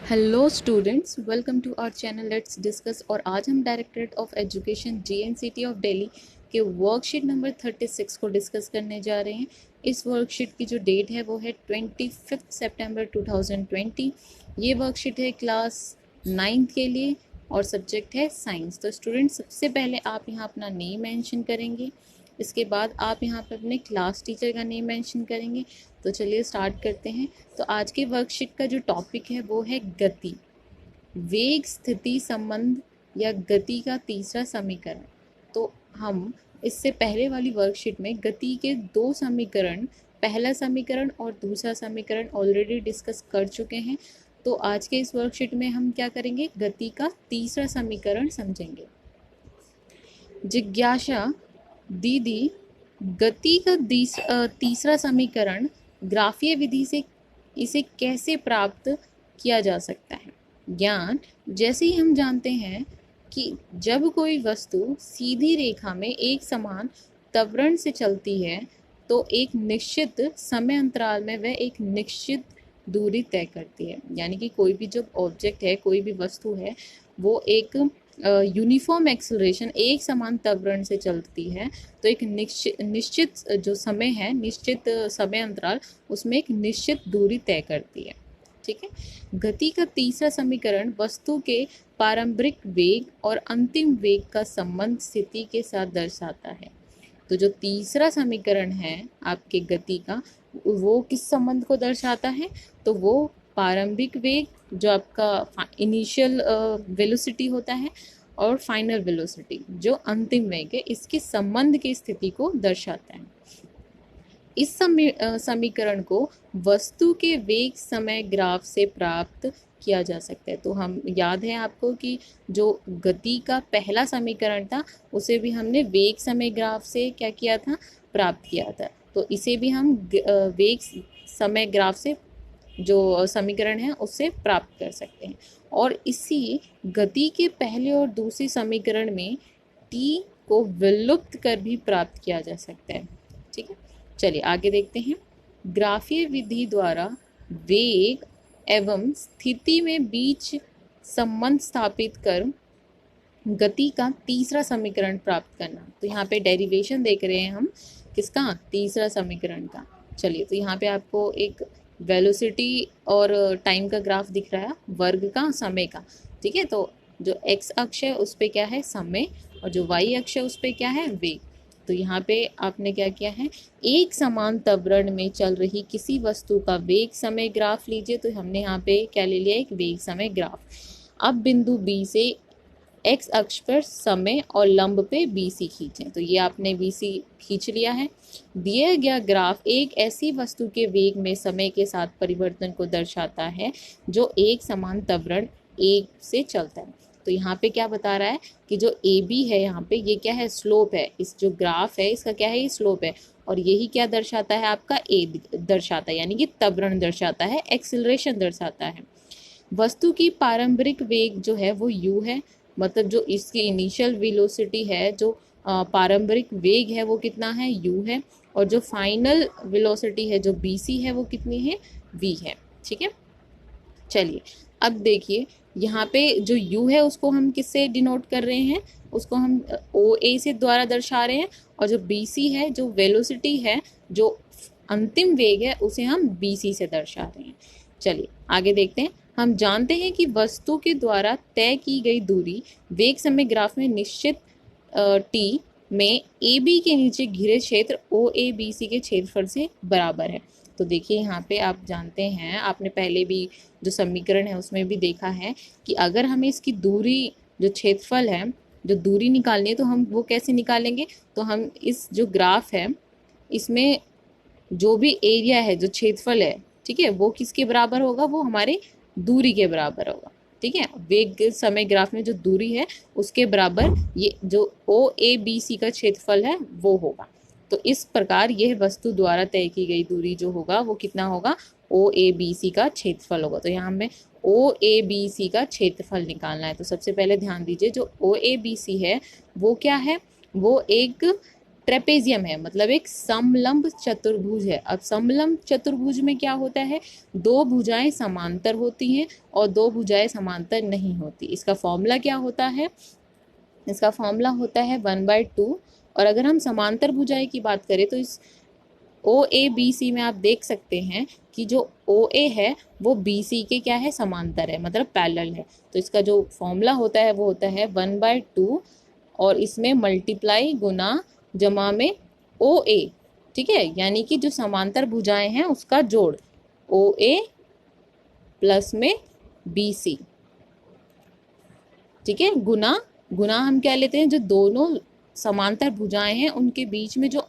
Hello students, welcome to our channel let's discuss. और आज हम directorate of education JNCT of Delhi के worksheet number 36 को डिस्कस करने जा रहे हैं। इस वर्कशीट की जो डेट है वो है 25 सितंबर 2020। ये वर्कशीट है क्लास 9th के लिए और सब्जेक्ट है साइंस। तो स्टूडेंट्स, सबसे पहले आप यहाँ अपना नेम मेंशन करेंगे, इसके बाद आप यहाँ पर अपने क्लास टीचर का नेम मेंशन करेंगे। तो चलिए स्टार्ट करते हैं। तो आज के वर्कशीट का जो टॉपिक है वो है गति, वेग स्थिति संबंध या गति का तीसरा समीकरण। तो हम इससे पहले वाली वर्कशीट में गति के दो समीकरण, पहला समीकरण और दूसरा समीकरण ऑलरेडी डिस्कस कर चुके हैं। तो आज के इस वर्कशीट में हम क्या करेंगे, गति का तीसरा समीकरण समझेंगे। जिज्ञासा दीदी, गति का तीसरा समीकरण ग्राफीय विधि से इसे कैसे प्राप्त किया जा सकता है? ज्ञान, जैसे ही हम जानते हैं कि जब कोई वस्तु सीधी रेखा में एक समान त्वरण से चलती है तो एक निश्चित समय अंतराल में वह एक निश्चित दूरी तय करती है। यानी कि कोई भी जब ऑब्जेक्ट है, कोई भी वस्तु है, वो एक यूनिफॉर्म एक्सेलरेशन, एक समान त्वरण से चलती है तो एक निश्चित जो समय है, निश्चित समय अंतराल, उसमें एक निश्चित दूरी तय करती है। ठीक है। गति का तीसरा समीकरण वस्तु के प्रारंभिक वेग और अंतिम वेग का संबंध स्थिति के साथ दर्शाता है। तो जो तीसरा समीकरण है आपके गति का, वो किस संबंध को दर्शाता है? तो वो प्रारंभिक वेग, जो आपका इनिशियल वेलोसिटी होता है, और फाइनल वेलोसिटी जो अंतिम वेग है, इसके संबंध की स्थिति को दर्शाता है। इस समीकरण को वस्तु के वेग समय ग्राफ से प्राप्त किया जा सकता है। तो हम याद है आपको कि जो गति का पहला समीकरण था उसे भी हमने वेग समय ग्राफ से क्या किया था, प्राप्त किया था। तो इसे भी हम वेग समय ग्राफ से जो समीकरण है उससे प्राप्त कर सकते हैं। और इसी गति के पहले और दूसरे समीकरण में t को विलुप्त कर भी प्राप्त किया जा सकता है। ठीक है, चलिए आगे देखते हैं। ग्राफीय विधि द्वारा वेग एवं स्थिति में बीच संबंध स्थापित कर गति का तीसरा समीकरण प्राप्त करना। तो यहाँ पे डेरिवेशन देख रहे हैं हम किसका, तीसरा समीकरण का। चलिए, तो यहाँ पे आपको एक वेलोसिटी और टाइम का ग्राफ दिख रहा है, वर्ग का, समय का। ठीक है, तो जो x अक्ष है उस पे क्या है, समय, और जो y अक्ष है उस पे क्या है, वेग। तो यहाँ पे आपने क्या किया है, एक समान त्वरण में चल रही किसी वस्तु का वेग समय ग्राफ लीजिए। तो हमने यहाँ पे क्या ले लिया, एक वेग समय ग्राफ। अब बिंदु B से x अक्ष पर समय और लंब पे BC खींचें। तो ये आपने BC खींच लिया है। दिया गया ग्राफ एक ऐसी वस्तु के वेग में समय के साथ परिवर्तन को दर्शाता है जो एक समान त्वरण एक से चलता है। तो यहाँ पे क्या बता रहा है कि जो AB है, यहाँ पे ये क्या है, स्लोप है। इस जो ग्राफ है इसका क्या है, ये स्लोप है। और यही क्या दर्शाता है, आपका A दर्शाता है, यानी कि त्वरण दर्शाता है, एक्सिलरेशन दर्शाता है। वस्तु की प्रारंभिक वेग जो है वो u है, मतलब जो इसकी इनिशियल वेलोसिटी है, जो प्रारंभिक वेग है वो कितना है, u है। और जो फाइनल वेलोसिटी है, जो bc है, वो कितनी है, v है। ठीक है, चलिए अब देखिए, यहाँ पे जो u है उसको हम किससे डिनोट कर रहे हैं, उसको हम OA से द्वारा दर्शा रहे हैं। और जो BC है, जो वेलोसिटी है, जो अंतिम वेग है, उसे हम BC से दर्शा रहे हैं। चलिए आगे देखते हैं। हम जानते हैं कि वस्तु के द्वारा तय की गई दूरी वेग समय ग्राफ में निश्चित t में AB के नीचे घिरे क्षेत्र OABC के क्षेत्रफल से बराबर है। तो देखिए, यहाँ पे आप जानते हैं, आपने पहले भी जो समीकरण है उसमें भी देखा है कि अगर हमें इसकी दूरी, जो क्षेत्रफल है, जो दूरी निकालनी है, तो हम वो कैसे निकालेंगे। तो हम इस जो ग्राफ है इसमें जो भी एरिया है, जो क्षेत्रफल है, ठीक है, वो किसके बराबर होगा, वो हमारे दूरी के बराबर होगा। ठीक है, वेग समय ग्राफ में जो दूरी है उसके बराबर ये जो OABC का क्षेत्रफल है वो होगा। तो इस प्रकार यह वस्तु द्वारा तय की गई दूरी जो होगा वो कितना होगा, OABC का क्षेत्रफल होगा। तो यहाँ हमें OABC का क्षेत्रफल निकालना है। तो सबसे पहले ध्यान दीजिए, जो OABC है वो क्या है, वो एक ट्रेपेजियम है, मतलब एक समलंब चतुर्भुज है। अब समलंब चतुर्भुज में क्या होता है, दो भुजाएं समांतर होती हैं और दो भुजाएं समांतर नहीं होती। इसका फॉर्मूला क्या होता है, इसका फॉर्मूला होता है 1/2। और अगर हम समांतर भुजाएं की बात करें तो इस ओ ए बी सी में आप देख सकते हैं कि जो ओ ए है वो बी सी के क्या है, समांतर है, मतलब पैरेलल है। तो इसका जो फॉर्मूला होता है वो होता है 1/2 और इसमें मल्टीप्लाई गुना जमा में ओ ए, ठीक है, यानी कि जो समांतर भुजाएं हैं उसका जोड़, ओ ए प्लस में बी सी, ठीक है, गुना गुना हम क्या लेते हैं, जो दोनों समांतर भुजाएं हैं उनके बीच में जो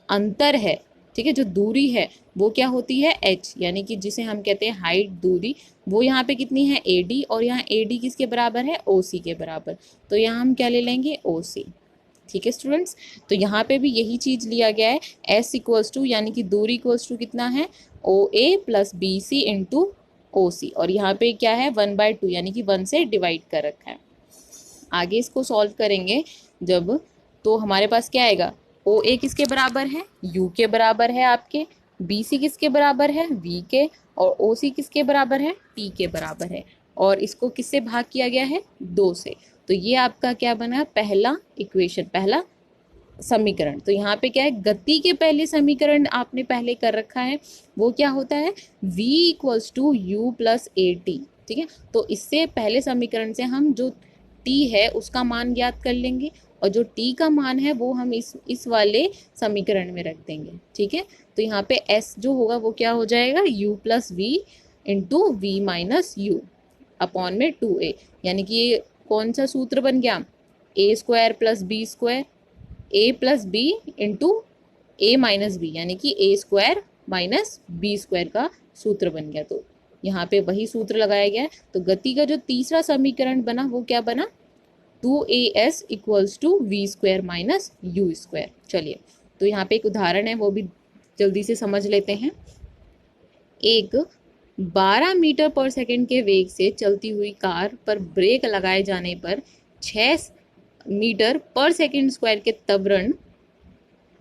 अंतर है, ठीक है, जो दूरी है वो क्या होती है, h, यानी कि जिसे हम कहते हैं हाइट, दूरी, वो यहाँ पे कितनी है, AD, और यहाँ AD किसके बराबर है, OC के बराबर। तो यहाँ हम क्या ले लेंगे, OC। ठीक है स्टूडेंट्स, तो यहाँ पे भी यही चीज लिया गया है, S इक्वल्स टू, यानी कि दूरी इक्वल्स टू कितना है, OA plus BC into OC, और यहाँ पे क्या है 1/2, यानी कि 1 से डिवाइड कर रखा है। आगे इसको सॉल्व करेंगे जब, तो हमारे पास क्या आएगा, ओ ए किसके बराबर है, यू के बराबर है आपके, बी सी किसके बराबर है, वी के, और ओ सी किसके बराबर है, टी के बराबर है। और इसको किससे भाग किया गया है, 2 से। तो ये आपका क्या बना, पहला इक्वेशन, पहला समीकरण। तो यहाँ पे क्या है, गति के पहले समीकरण आपने पहले कर रखा है, वो क्या होता है, v equals to u plus a t. ठीक है, तो इससे पहले समीकरण से हम जो t है उसका मान ज्ञात कर लेंगे, और जो t का मान है वो हम इस वाले समीकरण में रख देंगे। ठीक है, तो यहाँ पे s जो होगा वो क्या हो जाएगा, u plus v into v minus u upon में 2a, यानी कि ये कौन सा सूत्र बन गया, a square plus b square, a plus b into a minus b, यानी कि a square minus b square का सूत्र बन गया। तो यहाँ पे वही सूत्र लगाया गया है। तो गति का जो तीसरा समीकरण बना वो क्या बना, 2as equals to v square minus u square. चलिए, तो यहाँ पे एक उदाहरण है वो भी जल्दी से समझ लेते हैं। एक 12 मीटर पर सेकंड के वेग से चलती हुई कार पर ब्रेक लगाए जाने पर 6 मीटर पर सेकंड स्क्वायर के त्वरण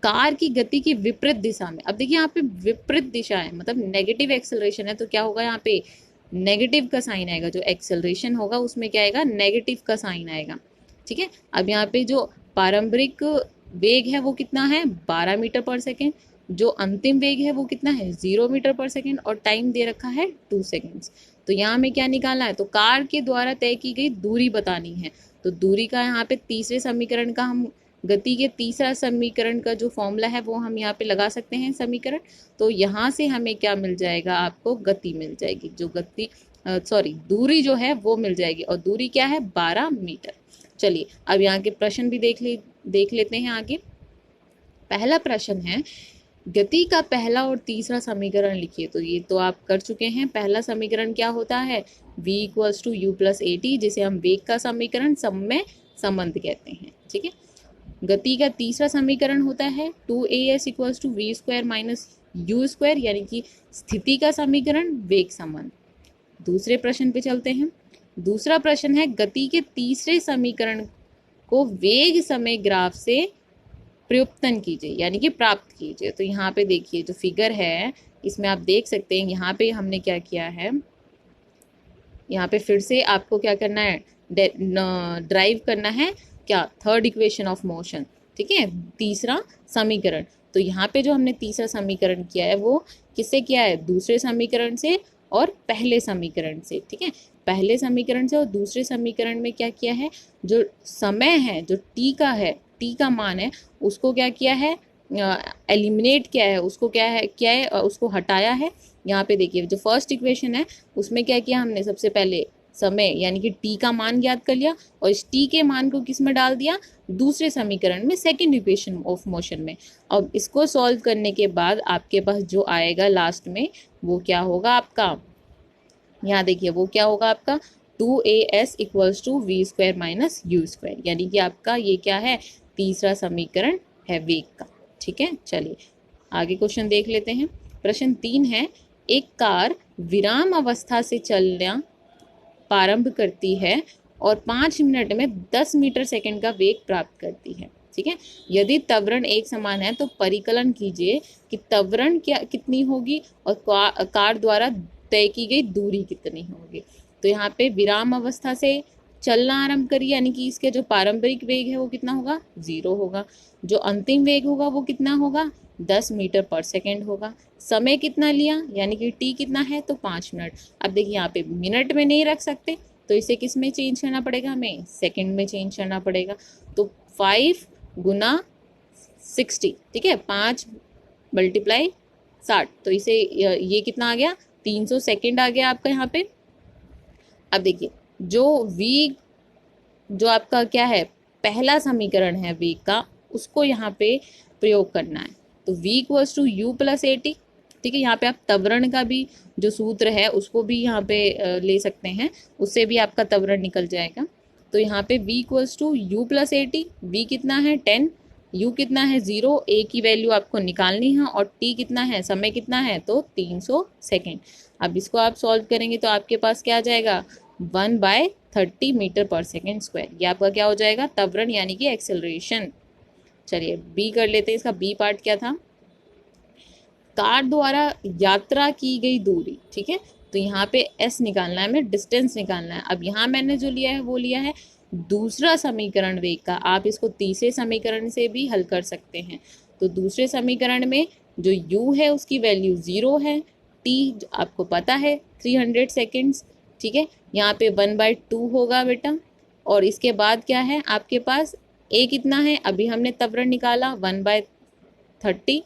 कार की गति की विपरीत दिशा में। अब देखिए यहाँ पे विपरीत दिशा है, मतलब नेगेटिव एक्सेलरेशन है, तो क्या होगा, यहाँ पे नेगेटिव का साइन आएगा, जो एक्सेलरेशन होगा उसमें क्या आएगा, नेगेटिव का साइन आएगा। ठीक है, अब यहाँ पे जो पारंपरिक वेग है वो कितना है, 12 मीटर पर सेकेंड, जो अंतिम वेग है वो कितना है, 0 मीटर पर सेकेंड, और टाइम दे रखा है 2 सेकेंड्स। तो यहाँ में क्या निकालना है, तो कार के द्वारा तय की गई दूरी बतानी है। तो दूरी का यहाँ पे तीसरे समीकरण का हम, गति के तीसरा समीकरण का जो फॉर्मूला है वो हम यहाँ पे लगा सकते हैं समीकरण। तो यहाँ से हमें क्या मिल जाएगा, आपको गति मिल जाएगी, जो गति दूरी जो है वो मिल जाएगी, और दूरी क्या है, 12 मीटर। चलिए, अब यहाँ के प्रश्न भी देख लेते हैं आगे। पहला प्रश्न है, गति का पहला और तीसरा समीकरण लिखिए। तो ये तो आप कर चुके हैं। पहला समीकरण क्या होता है, v equals to u plus a t, जिसे हम वेग का समीकरण, समय संबंध कहते हैं। ठीक है, गति का तीसरा समीकरण होता है 2as equals to v square minus u square, यानी कि स्थिति का समीकरण, वेग संबंध। दूसरे प्रश्न पे चलते हैं। दूसरा प्रश्न है, गति के तीसरे समीकरण को वेग समय ग्राफ से प्रयुक्तन कीजिए, यानी कि प्राप्त कीजिए। तो यहाँ पे देखिए जो फिगर है इसमें आप देख सकते हैं, यहाँ पे हमने क्या किया है, यहाँ पे फिर से आपको क्या करना है, ड्राइव करना है क्या, थर्ड इक्वेशन ऑफ मोशन। ठीक है, तीसरा समीकरण। तो यहाँ पे जो हमने तीसरा समीकरण किया है वो किससे किया है, दूसरे समीकरण से और पहले समीकरण से। ठीक है, पहले समीकरण से और दूसरे समीकरण में क्या किया है, जो समय है, जो टी का है, टी का मान है, उसको क्या किया है, एलिमिनेट किया है, उसको क्या है उसको हटाया है। यहाँ पे देखिए जो फर्स्ट इक्वेशन है उसमें क्या किया हमने, सबसे पहले समय यानी कि टी का मान ज्ञात कर लिया, और इस टी के मान को किस में डाल दिया, दूसरे समीकरण में, सेकंड इक्वेशन ऑफ मोशन में। अब इसको सॉल्व करने के बाद आपके पास जो आएगा लास्ट में वो क्या होगा आपका, यहाँ देखिए वो क्या होगा आपका, 2as equals to v square minus u square, यानी कि आपका ये क्या है, तीसरा समीकरण है वेग का। ठीक है, चलिए आगे क्वेश्चन देख लेते हैं। प्रश्न 3 है, एक कार विराम अवस्था से चलना प्रारंभ करती है और 5 मिनट में 10 मीटर सेकंड का वेग प्राप्त करती है। ठीक है। यदि त्वरण एक समान है तो परिकलन कीजिए कि त्वरण क्या कितनी होगी और कार द्वारा तय की गई दूरी कितनी होगी। तो यहाँ पे विराम अवस्था से चलना आरंभ करिए, यानी कि इसके जो पारंपरिक वेग है वो कितना होगा, 0 होगा। जो अंतिम वेग होगा वो कितना होगा, 10 मीटर पर सेकेंड होगा। समय कितना लिया, यानी कि टी कितना है, तो 5 मिनट। अब देखिए यहाँ पे मिनट में नहीं रख सकते, तो इसे किस में चेंज करना पड़ेगा, हमें सेकेंड में चेंज करना पड़ेगा। तो 5 गुना 60, ठीक है, 5 मल्टीप्लाई 60, तो इसे ये कितना आ गया, 300 सेकेंड आ गया आपका यहाँ पे। अब देखिए जो वी, जो आपका क्या है, पहला समीकरण है वेग का, उसको यहाँ पे प्रयोग करना है। तो v equals to u plus a t, ठीक है। यहाँ पे आप त्वरण का भी जो सूत्र है उसको भी यहाँ पे ले सकते हैं, उससे भी आपका त्वरण निकल जाएगा। तो यहाँ पे v equals to u plus a t, v कितना है 10, u कितना है 0, a की वैल्यू आपको निकालनी है, और t कितना है, समय कितना है, तो 300 सेकेंड। अब इसको आप सॉल्व करेंगे तो आपके पास क्या आ जाएगा, 1/30 मीटर पर सेकेंड स्क्वायर। ये आपका क्या हो जाएगा, त्वरण यानी कि एक्सेलरेशन। चलिए बी कर लेते हैं, इसका बी पार्ट क्या था, कार द्वारा यात्रा की गई दूरी, ठीक है। तो यहाँ पे एस निकालना है, हमें डिस्टेंस निकालना है। अब यहाँ मैंने जो लिया है वो लिया है दूसरा समीकरण वेग का, आप इसको तीसरे समीकरण से भी हल कर सकते हैं। तो दूसरे समीकरण में जो u है उसकी वैल्यू 0 है, t आपको पता है 300 सेकेंड्स, ठीक है। यहाँ पे 1/2 होगा बेटा, और इसके बाद क्या है आपके पास a कितना है, अभी हमने त्वरण निकाला 1/30,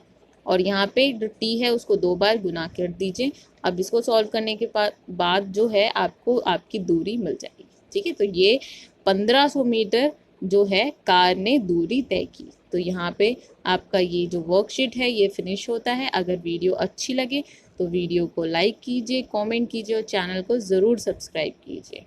और यहाँ पे जो t है उसको 2 बार गुना कर दीजिए। अब इसको सॉल्व करने के बाद जो है आपको आपकी दूरी मिल जाएगी, ठीक है। तो ये 1500 मीटर जो है कार ने दूरी तय की। तो यहाँ पे आपका ये जो वर्कशीट है ये फिनिश होता है। अगर वीडियो अच्छी लगे तो वीडियो को लाइक कीजिए, कमेंट कीजिए और चैनल को ज़रूर सब्सक्राइब कीजिए।